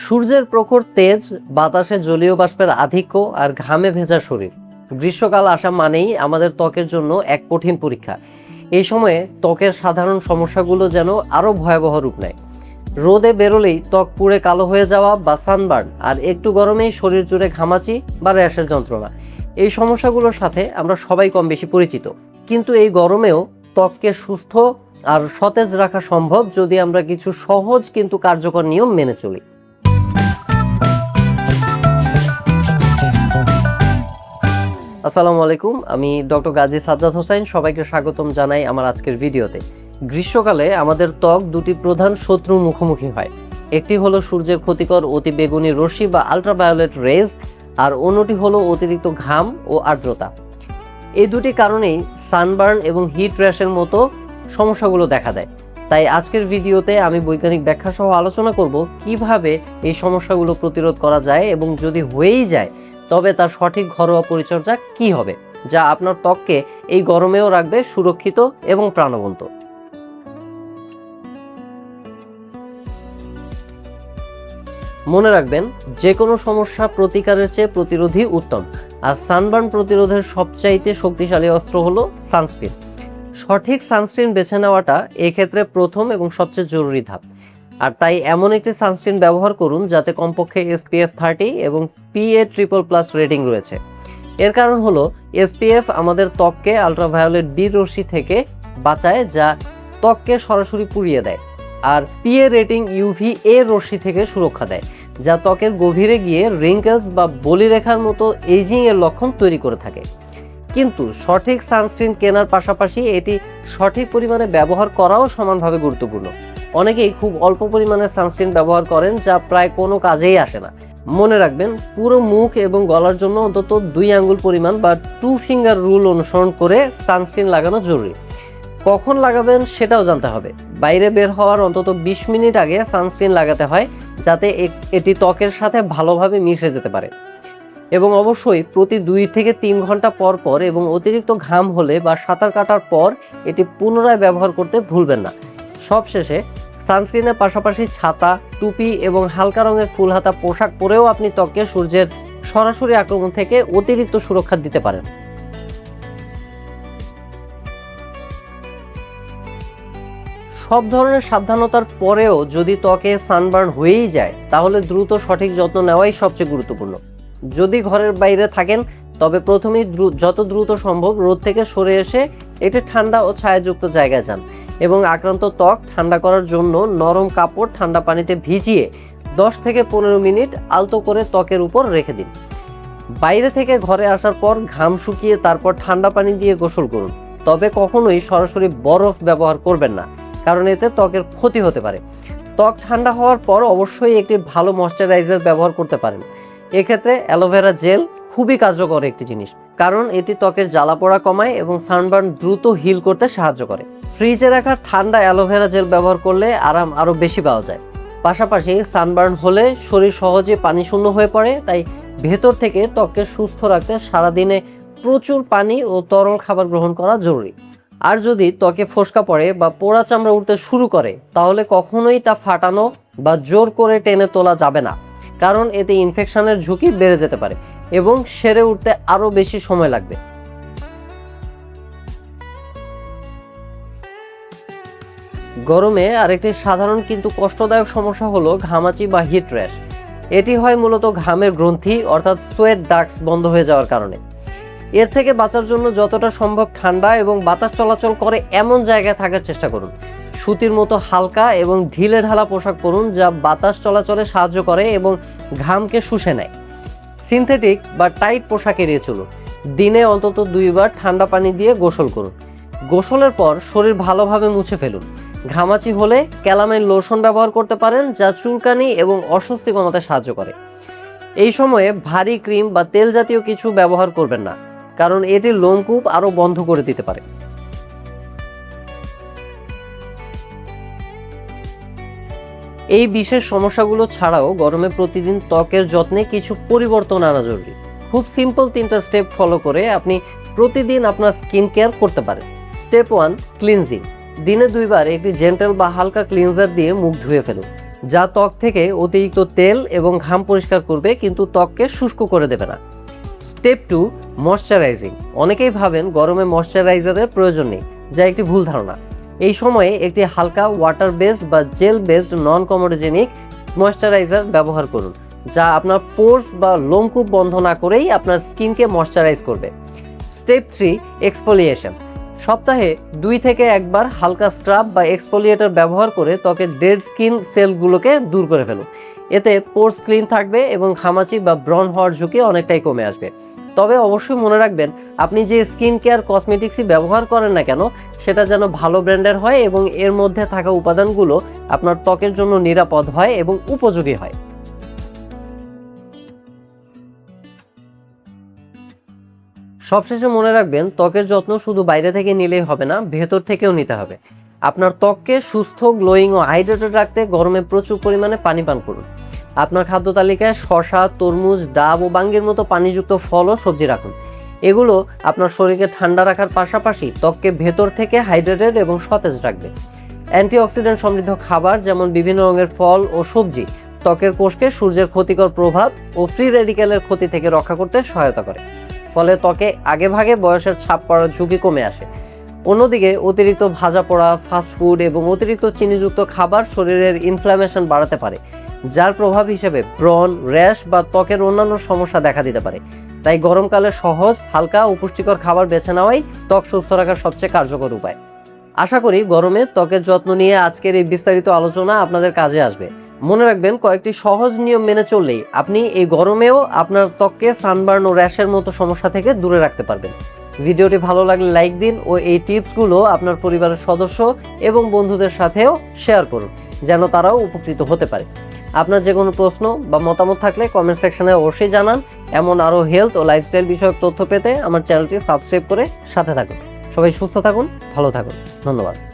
সূর্যের প্রখর তেজ, বাতাসে জলীয় বাষ্পের আধিক্য আর ঘামে ভেজা শরীর। গ্রীষ্মকাল আসা মানেই আমাদের ত্বকের জন্য এক কঠিন পরীক্ষা। এই সময়ে ত্বকের সাধারণ সমস্যাগুলো যেন আরও ভয়াবহ রূপ নেয়। রোদে বেরোলেই ত্বক পুড়ে কালো হয়ে যাওয়া বা সানবার্ন, আর একটু গরমেই শরীর জুড়ে ঘামাচি বা র্যাশের যন্ত্রণা। এই সমস্যাগুলোর সাথে আমরা সবাই কম বেশি পরিচিত। কিন্তু এই গরমেও ত্বককে সুস্থ আর সতেজ রাখা সম্ভব যদি আমরা কিছু সহজ কিন্তু কার্যকর নিয়ম মেনে চলি। আসসালামু আলাইকুম, আমি ডক্টর গাজী সাজ্জাদ হোসাইন। সবাইকে স্বাগতম জানাই আমার আজকের ভিডিওতে। গ্রীষ্মকালে আমাদের ত্বক দুটি প্রধান শত্রুর মুখোমুখি হয়। একটি হলো সূর্যের ক্ষতিকর অতি বেগুনি রশ্মি বা আলট্রাভায়োলেট রেজ, আর অন্যটি হলো অতিরিক্ত ঘাম ও আর্দ্রতা। এই দুটি কারণেই সানবার্ন এবং হিট র্যাশের মতো সমস্যাগুলো দেখা দেয়। তাই আজকের ভিডিওতে আমি বৈজ্ঞানিক ব্যাখ্যা সহ আলোচনা করব কিভাবে এই সমস্যাগুলো প্রতিরোধ করা যায়, এবং যদি হয়েই যায় তবে তার সঠিক ঘরোয়া পরিচর্যা কি হবে, যা আপনার ত্বককে এই গরমেও রাখবে সুরক্ষিত এবং প্রাণবন্ত। মনে রাখবেন, যে কোনো সমস্যা প্রতিকারের চেয়ে প্রতিরোধই উত্তম। আর সানবার্ন প্রতিরোধের সবচাইতে শক্তিশালী অস্ত্র হলো সানস্ক্রিন। সঠিক সানস্ক্রিন বেছে নেওয়াটা এক্ষেত্রে প্রথম এবং সবচেয়ে জরুরি ধাপ। আর তাই এমন একটি সানস্ক্রিন ব্যবহার করুন যাতে কমপক্ষে SPF 30 এবং PA++ রেটিং রয়েছে। এর কারণ হলো SPF আমাদের ত্বককে আলট্রাভায়োলেট বি রশ্মি থেকে বাঁচায়, যা ত্বককে সরাসরি পুড়িয়ে দেয়। আর PA রেটিং UVA রশ্মি থেকে সুরক্ষা দেয়, যা ত্বকের গভীরে গিয়ে রিঙ্কেলস বা বলিরেখার মতো এজিং এর লক্ষণ তৈরি করে থাকে। কিন্তু সঠিক সানস্ক্রিন কেনার পাশাপাশি এটি সঠিক পরিমাণে ব্যবহার করাও সমানভাবে গুরুত্বপূর্ণ। অনেকেই খুব অল্প পরিমাণে সানস্ক্রিন ব্যবহার করেন, যা প্রায় কোনো কাজেই আসে না। মনে রাখবেন, পুরো মুখ এবং গলার জন্য অন্তত 2 আঙ্গুল পরিমাণ বা 2 ফিঙ্গার রুল অনুসরণ করে সানস্ক্রিন লাগানো জরুরি। কখন লাগাবেন সেটাও জানতে হবে। বাইরে বের হওয়ার অন্তত 20 মিনিট আগে সানস্ক্রিন লাগাতে হয়, যাতে এটি ত্বকের সাথে ভালোভাবে মিশে যেতে পারে। এবং অবশ্যই প্রতি 2 থেকে 3 ঘন্টা পর পর এবং অতিরিক্ত ঘাম হলে বা সাঁতার কাটার পর এটি পুনরায় ব্যবহার করতে ভুলবেন না। সবশেষে, সানস্ক্রিনের পাশাপাশি ছাতা, টুপি এবং হালকা রঙের ফুল হাতা পোশাক পরেও আপনি ত্বককে সূর্যের সরাসরি আক্রমণ থেকে অতিরিক্ত সুরক্ষা দিতে পারেন। সব ধরনের সাবধানতার পরেও যদি ত্বকে সানবার্ন হয়েই যায়, তাহলে দ্রুত সঠিক যত্ন নেওয়াই সবচেয়ে গুরুত্বপূর্ণ। যদি ঘরের বাইরে থাকেন, তবে প্রথমেই যত দ্রুত সম্ভব রোদ থেকে সরে এসে একটি ঠান্ডা ও ছায়াযুক্ত জায়গায় যান, এবং আক্রান্ত ত্বক ঠান্ডা করার জন্য নরম কাপড় ঠান্ডা পানিতে ভিজিয়ে 10 থেকে 15 মিনিট আলতো করে ত্বকের উপর রেখে দিন। বাইরে থেকে ঘরে আসার পর ঘাম শুকিয়ে তারপর ঠান্ডা পানি দিয়ে গোসল করুন। তবে কখনোই সরাসরি বরফ ব্যবহার করবেন না, কারণ এতে ত্বকের ক্ষতি হতে পারে। ত্বক ঠান্ডা হওয়ার পর অবশ্যই একটি ভালো ময়শ্চারাইজার ব্যবহার করতে পারেন। এক্ষেত্রে অ্যালোভেরা জেল খুবই কার্যকর একটি জিনিস, কারণ এটি ত্বকের জ্বালাপোড়া কমায় এবং সানবার্ন দ্রুত হিল করতে সাহায্য করে। ফ্রিজে রাখা ঠান্ডা অ্যালোভেরা জেল ব্যবহার করলে আরাম আরও বেশি পাওয়া যায়। পাশাপাশি সানবার্ন হলে শরীর সহজে পানি শূন্য হয়ে পড়ে, তাই ভেতর থেকে ত্বককে সুস্থ রাখতে সারাদিনে প্রচুর পানি ও তরল খাবার গ্রহণ করা জরুরি। আর যদি ত্বকে ফোসকা পড়ে বা পোড়া চামড়া উঠতে শুরু করে, তাহলে কখনোই তা ফাটানো বা জোর করে টেনে তোলা যাবে না, কারণ এতে ইনফেকশনের ঝুঁকি বেড়ে যেতে পারে এবং সেরে উঠতে আরও বেশি সময় লাগবে। গরমে আরেকটি সাধারণ কিন্তু কষ্টদায়ক সমস্যা হলো ঘামাচি বা হিট র্যাশ। এটি হয় মূলত ঘামের গ্রন্থি অর্থাৎ সোয়েট ডাক্টস বন্ধ হয়ে যাওয়ার কারণে। এর থেকে বাঁচার জন্য যতটা সম্ভব ঠান্ডা এবং বাতাস চলাচল করে এমন জায়গায় থাকার চেষ্টা করুন। সুতির মতো হালকা এবং ঢিলে ঢালা পোশাক পরুন, যা বাতাস চলাচলে সাহায্য করে এবং ঘামকে শুষে নেয়। সিনথেটিক বা টাইট পোশাক এড়িয়ে চলুন। দিনে অন্তত 2 বার ঠান্ডা পানি দিয়ে গোসল করুন। গোসলের পর শরীর ভালোভাবে মুছে ফেলুন। ঘামাচি হলে ক্যালামাইন লোশন ব্যবহার করতে পারেন, যা চুলকানি এবং অস্বস্তি কমাতে সাহায্য করে। এই সময়ে ভারী ক্রিম বা তেল জাতীয় কিছু ব্যবহার করবেন না, কারণ এটি লোমকূপ আরও বন্ধ করে দিতে পারে। এই বিশেষ সমস্যাগুলো ছাড়াও গরমে প্রতিদিন ত্বকের যত্নে কিছু পরিবর্তন আনা জরুরি। খুব সিম্পল 3টা স্টেপ ফলো করে আপনি প্রতিদিন আপনার স্কিন কেয়ার করতে পারেন। Step 1, cleansing. দিনে 2 বার একটি জেন্টাল বা হালকা ক্লিনজার দিয়ে মুখ ধুয়ে ফেলুন। যা ত্বক থেকে অতিরিক্ত তেল এবং ঘাম পরিষ্কার করবে কিন্তু ত্বককে শুষ্ক করে দেবে না। Step 2, moisturising. অনেকেই ভাবেন গরমে ময়শ্চারাইজারের প্রয়োজন নেই, যা একটি ভুল ধারণা। এই সময়ে একটি হালকা ওয়াটার বেসড বা জেল বেসড নন কমোডোজেনিক ময়শ্চারাইজার ব্যবহার করুন, যা আপনার পোর্স বা লোমকূপ বন্ধ না করেই আপনার স্কিনকে ময়শ্চারাইজ করবে। Step 3, exfoliation. সপ্তাহে 2 থেকে 1 বার হালকা স্ক্রাব বা এক্সফোলিয়েটর ব্যবহার করে ত্বকের ডেড স্কিন সেলগুলোকে দূর করে ফেলুন। এতে পোর্স ক্লিন থাকবে এবং ঘামাচি বা ব্রণ হওয়ার ঝুঁকি অনেকটাই কমে আসবে। তবে অবশ্যই মনে রাখবেন, আপনি যে স্কিন কেয়ার কসমেটিক্সই ব্যবহার করেন না কেন, সেটা যেন ভালো ব্র্যান্ডের হয় এবং এর মধ্যে থাকা উপাদানগুলো আপনার ত্বকের জন্য নিরাপদ হয় এবং উপযোগী হয়। সবশেষে মনে রাখবেন, ত্বকের যত্ন শুধু বাইরে থেকে নিলেই হবে না, ভেতর থেকেও নিতে হবে। আপনার ত্বককে সুস্থ, গ্লোয়িং ও হাইড্রেটেড রাখতে গরমে প্রচুর পরিমাণে পানি পান করুন। আপনার খাদ্য তালিকায় শসা, তরমুজ, ডাব ও বাঙ্গির মতো পানিযুক্ত ফল ও সবজি রাখুন। এগুলো আপনার শরীরকে ঠান্ডা রাখার পাশাপাশি ত্বককে ভেতর থেকে হাইড্রেটেড এবং সতেজ রাখবে। অ্যান্টিঅক্সিডেন্ট সমৃদ্ধ খাবার যেমন বিভিন্ন রঙের ফল ও সবজি ত্বকের কোষকে সূর্যের ক্ষতিকর প্রভাব ও ফ্রি রেডিক্যালের ক্ষতি থেকে রক্ষা করতে সহায়তা করে, ফলে ত্বকে আগেভাগে বয়সের ছাপ পড়ার ঝুঁকি কমে আসে। অন্যদিকে অতিরিক্ত ভাজা পোড়া, ফাস্টফুড এবং অতিরিক্ত চিনিযুক্ত খাবার শরীরের ইনফ্ল্যামেশন বাড়াতে পারে, যার প্রভাব হিসেবে ব্রণ, র্যাশ বা ত্বকের অন্যান্য সমস্যা দেখা দিতে পারে। তাই গরমকালে সহজ, হালকা ও পুষ্টিকর খাবার বেছে নেওয়াই ত্বক সুস্থ রাখার সবচেয়ে কার্যকর উপায়। আশা করি গরমে ত্বকের যত্ন নিয়ে আজকের এই বিস্তারিত আলোচনা আপনাদের কাজে আসবে। মনে রাখবেন, কয়েকটি সহজ নিয়ম মেনে চললেই আপনি এই গরমেও আপনার ত্বককে সানবার্ন ও র্যাশের মতো সমস্যা থেকে দূরে রাখতে পারবেন। ভিডিওটি ভালো লাগলে লাইক দিন ও এই টিপসগুলো আপনার পরিবারের সদস্য এবং বন্ধুদের সাথেও শেয়ার করুন, যেন তারাও উপকৃত হতে পারে। আপনার যে কোনো প্রশ্ন বা মতামত থাকলে কমেন্ট সেকশনে অবশ্যই জানান। এমন আরও হেলথ ও লাইফস্টাইল বিষয়ক তথ্য পেতে আমার চ্যানেলটি সাবস্ক্রাইব করে সাথে থাকুন। সবাই সুস্থ থাকুন, ভালো থাকুন। ধন্যবাদ।